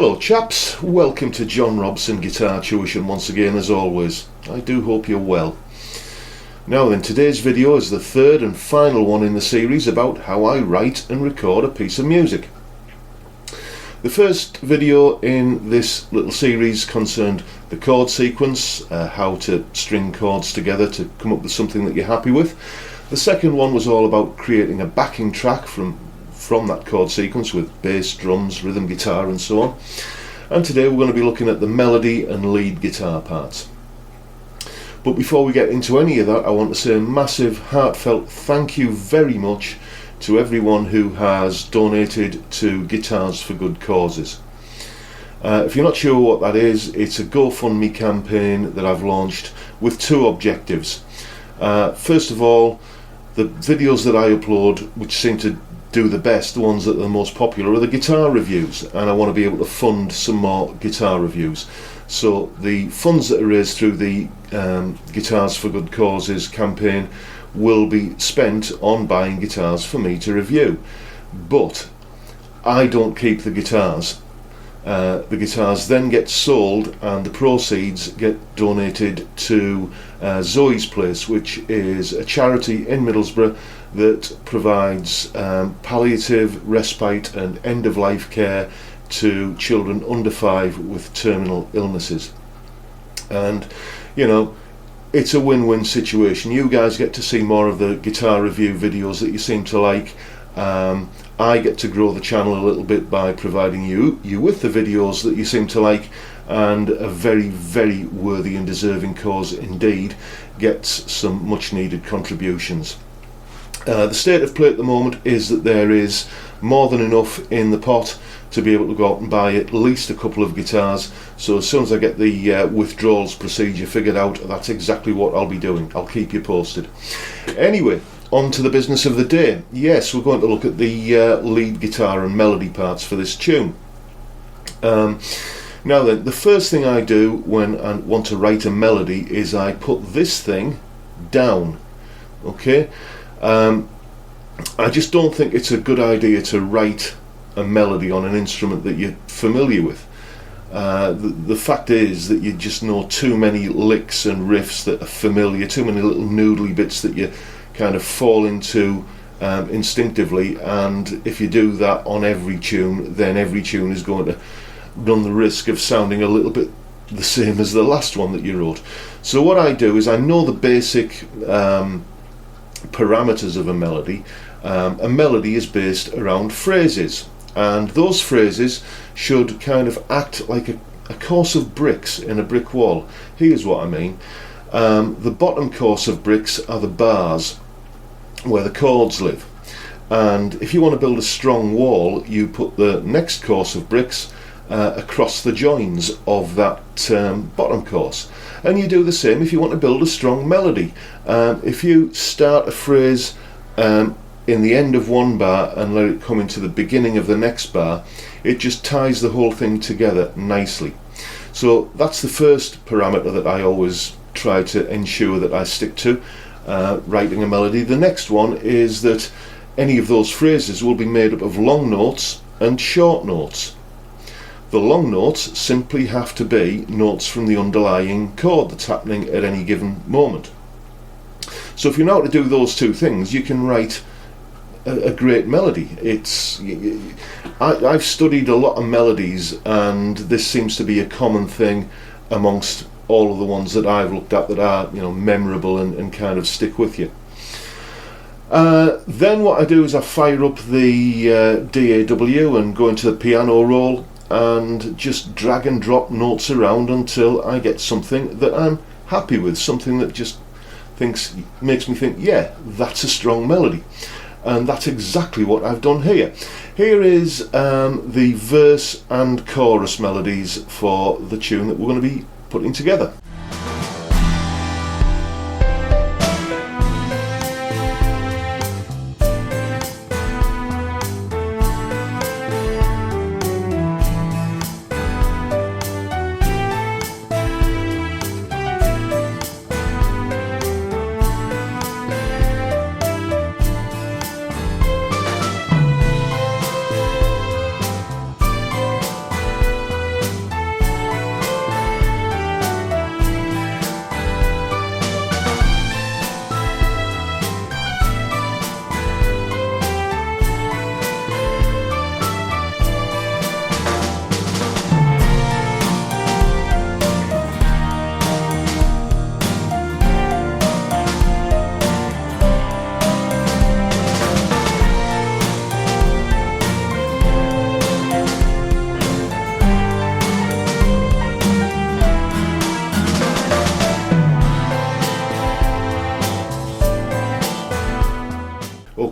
Hello chaps, welcome to John Robson Guitar Tuition once again as always. I do hope you're well. Now then, today's video is the third and final one in the series about how I write and record a piece of music. The first video in this little series concerned the chord sequence, how to string chords together to come up with something that you're happy with. The second one was all about creating a backing track from that chord sequence with bass, drums, rhythm guitar and so on. And today we're going to be looking at the melody and lead guitar parts. But before we get into any of that, I want to say a massive heartfelt thank you very much to everyone who has donated to Guitars for Good Causes. If you're not sure what that is, it's a GoFundMe campaign that I've launched with two objectives. First of all, the videos that I upload, which seem to do the best, the ones that are the most popular, are the guitar reviews, and I want to be able to fund some more guitar reviews. So the funds that are raised through the Guitars for Good Causes campaign will be spent on buying guitars for me to review. But I don't keep the guitars. The guitars then get sold and the proceeds get donated to Zoe's Place, which is a charity in Middlesbrough that provides palliative, respite and end-of-life care to children under 5 with terminal illnesses. And you know, it's a win-win situation. You guys get to see more of the guitar review videos that you seem to like. I get to grow the channel a little bit by providing you with the videos that you seem to like, and a very, very worthy and deserving cause indeed gets some much needed contributions. The state of play at the moment is that there is more than enough in the pot to be able to go out and buy at least a couple of guitars. So as soon as I get the withdrawals procedure figured out, that's exactly what I'll be doing. I'll keep you posted. Anyway, on to the business of the day. Yes, we're going to look at the lead guitar and melody parts for this tune. Now then, the first thing I do when I want to write a melody is I put this thing down. Okay? I just don't think it's a good idea to write a melody on an instrument that you're familiar with. The fact is that you just know too many licks and riffs that are familiar, too many little noodly bits that you kind of fall into instinctively, and if you do that on every tune, then every tune is going to run the risk of sounding a little bit the same as the last one that you wrote. So what I do is I know the basic parameters of a melody. A melody is based around phrases, and those phrases should kind of act like a course of bricks in a brick wall. Here's what I mean. The bottom course of bricks are the bars where the chords live, and if you want to build a strong wall, you put the next course of bricks across the joins of that bottom course. And you do the same if you want to build a strong melody. If you start a phrase in the end of one bar and let it come into the beginning of the next bar, it just ties the whole thing together nicely. So that's the first parameter that I always try to ensure that I stick to writing a melody. The next one is that any of those phrases will be made up of long notes and short notes. The long notes simply have to be notes from the underlying chord that's happening at any given moment. So if you know how to do those two things, you can write a great melody. I've studied a lot of melodies, and this seems to be a common thing amongst all of the ones that I've looked at that are, you know, memorable and kind of stick with you. Then what I do is I fire up the DAW and go into the piano roll and just drag and drop notes around until I get something that I'm happy with, something that just makes me think, yeah, that's a strong melody. And that's exactly what I've done here. Here is the verse and chorus melodies for the tune that we're going to be putting together.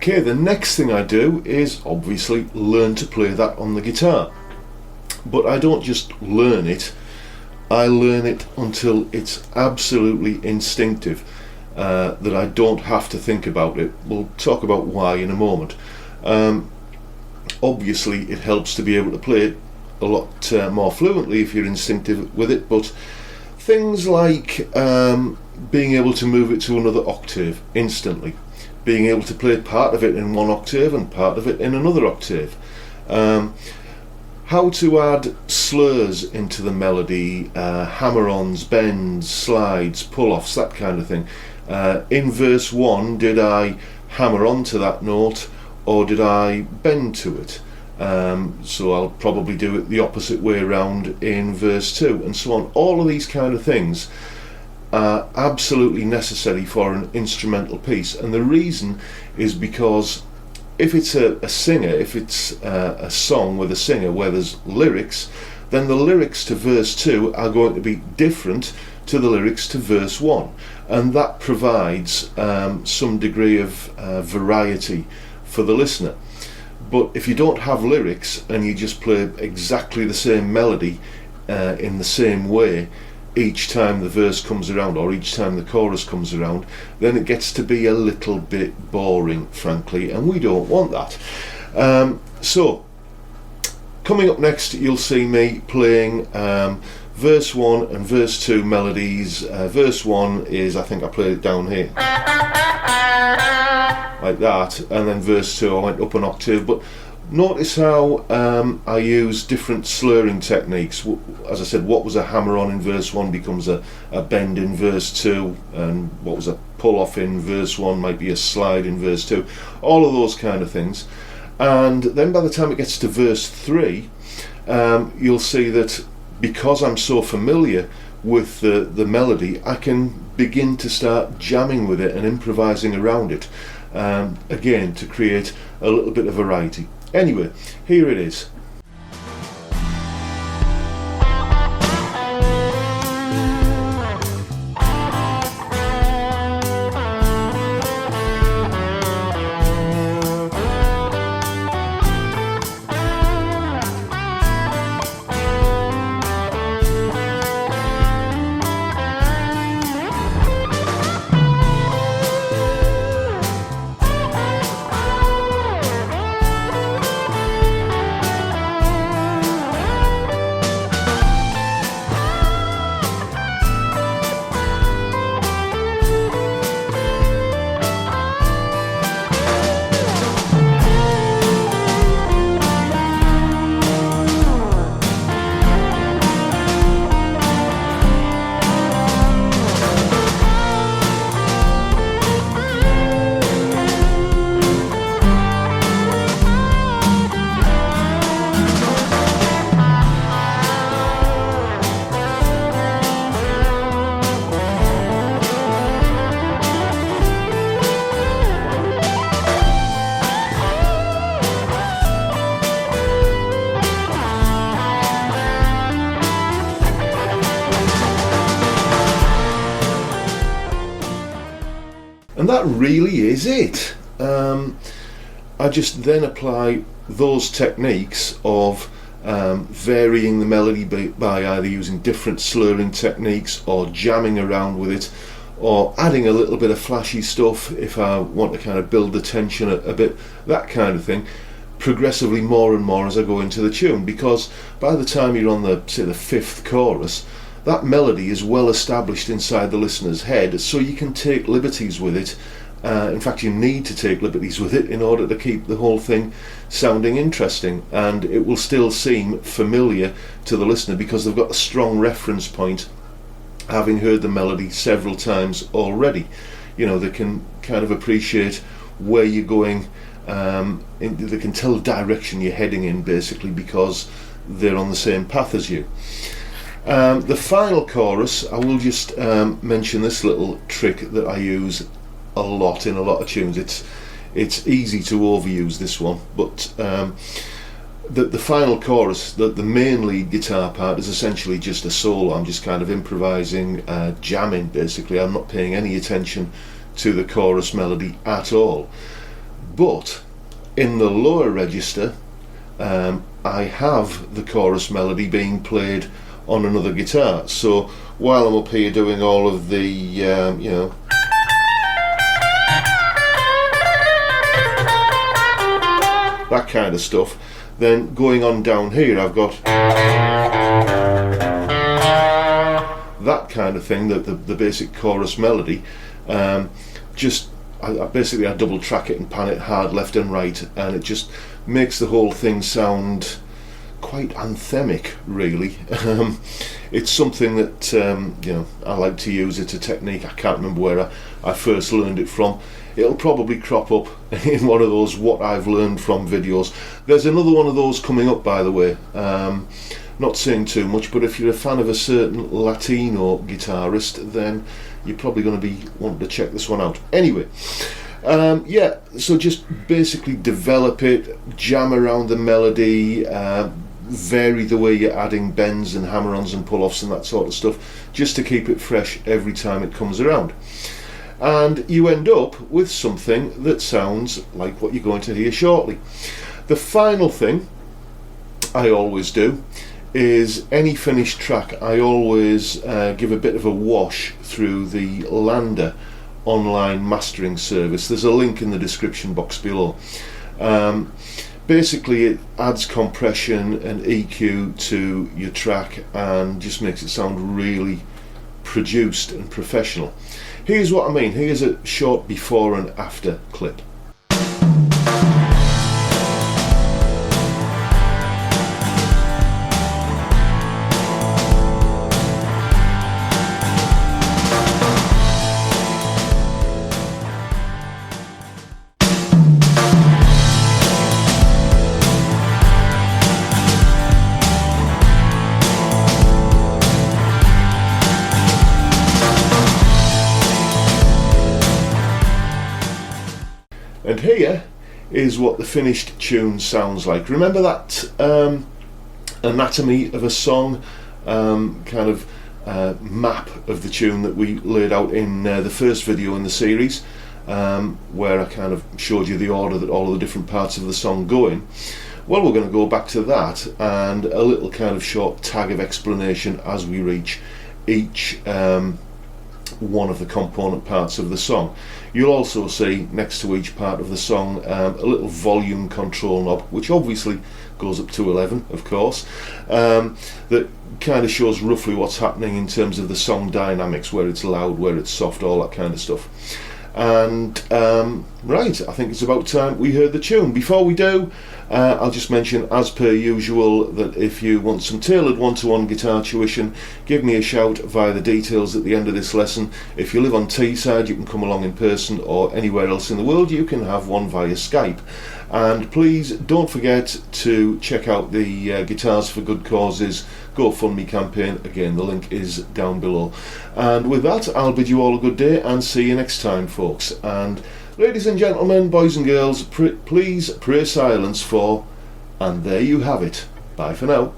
Okay, the next thing I do is obviously learn to play that on the guitar. But I don't just learn it, I learn it until it's absolutely instinctive, that I don't have to think about it. We'll talk about why in a moment. Obviously it helps to be able to play it a lot more fluently if you're instinctive with it, but things like being able to move it to another octave instantly, being able to play part of it in one octave and part of it in another octave, how to add slurs into the melody, hammer-ons, bends, slides, pull-offs, that kind of thing. In verse 1, did I hammer onto that note or did I bend to it? So I'll probably do it the opposite way around in verse 2, and so on. All of these kind of things are absolutely necessary for an instrumental piece, and the reason is because if it's a singer, if it's a song with a singer where there's lyrics, then the lyrics to verse 2 are going to be different to the lyrics to verse 1, and that provides some degree of variety for the listener. But if you don't have lyrics and you just play exactly the same melody in the same way each time the verse comes around or each time the chorus comes around, then it gets to be a little bit boring, frankly, and we don't want that. So coming up next, you'll see me playing verse 1 and verse 2 melodies. Verse 1 is, I think I played it down here like that, and then verse 2 I went up an octave. But notice how I use different slurring techniques. As I said, what was a hammer-on in verse 1 becomes a bend in verse 2, and what was a pull-off in verse 1 might be a slide in verse 2. All of those kind of things. And then by the time it gets to verse 3, you'll see that because I'm so familiar with the melody, I can begin to start jamming with it and improvising around it, again to create a little bit of variety. Anyway, here it is. And that really is it. I just then apply those techniques of varying the melody by either using different slurring techniques or jamming around with it, or adding a little bit of flashy stuff if I want to kind of build the tension a bit, that kind of thing, progressively more and more as I go into the tune, because by the time you're on the, say, the 5th chorus, that melody is well established inside the listener's head, so you can take liberties with it. In fact, you need to take liberties with it in order to keep the whole thing sounding interesting, and it will still seem familiar to the listener because they've got a strong reference point, having heard the melody several times already. You know, they can kind of appreciate where you're going, they can tell the direction you're heading in, basically, because they're on the same path as you. The final chorus, I will just mention this little trick that I use a lot in a lot of tunes. It's easy to overuse this one, but the final chorus, the main lead guitar part, is essentially just a solo. I'm just kind of improvising, jamming, basically. I'm not paying any attention to the chorus melody at all. but in the lower register I have the chorus melody being played on another guitar. So while I'm up here doing all of the you know, that kind of stuff, then going on down here I've got that kind of thing, the basic chorus melody. Just I basically double track it and pan it hard left and right, and it just makes the whole thing sound quite anthemic, really. It's something that you know, I like to use. It's a technique. I can't remember where I first learned it from. It'll probably crop up in one of those what I've learned from videos. There's another one of those coming up, by the way. Not saying too much, but if you're a fan of a certain Latino guitarist, then you're probably going to be wanting to check this one out. Anyway, yeah, so just basically develop it, jam around the melody, vary the way you're adding bends and hammer-ons and pull-offs and that sort of stuff, just to keep it fresh every time it comes around. And you end up with something that sounds like what you're going to hear shortly. The final thing I always do is any finished track, I always give a bit of a wash through the LANDR online mastering service. There's a link in the description box below. Basically it adds compression and EQ to your track and just makes it sound really produced and professional. Here's what I mean. Here's a short before and after clip. And here is what the finished tune sounds like. Remember that anatomy of a song kind of map of the tune that we laid out in the first video in the series, where I kind of showed you the order that all of the different parts of the song go in? Well, we're going to go back to that and a little kind of short tag of explanation as we reach each one of the component parts of the song. You'll also see next to each part of the song a little volume control knob, which obviously goes up to 11, of course, that kind of shows roughly what's happening in terms of the song dynamics, where it's loud, where it's soft, all that kind of stuff. And right, I think it's about time we heard the tune. Before we do, I'll just mention, as per usual, that if you want some tailored one-to-one guitar tuition, give me a shout via the details at the end of this lesson. If you live on Teesside, you can come along in person, or anywhere else in the world you can have one via Skype. And please don't forget to check out the Guitars for Good Causes GoFundMe campaign. Again, the link is down below. And with that, I'll bid you all a good day and see you next time, folks. And ladies and gentlemen, boys and girls, please pray silence for, and there you have it. Bye for now.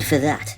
for that.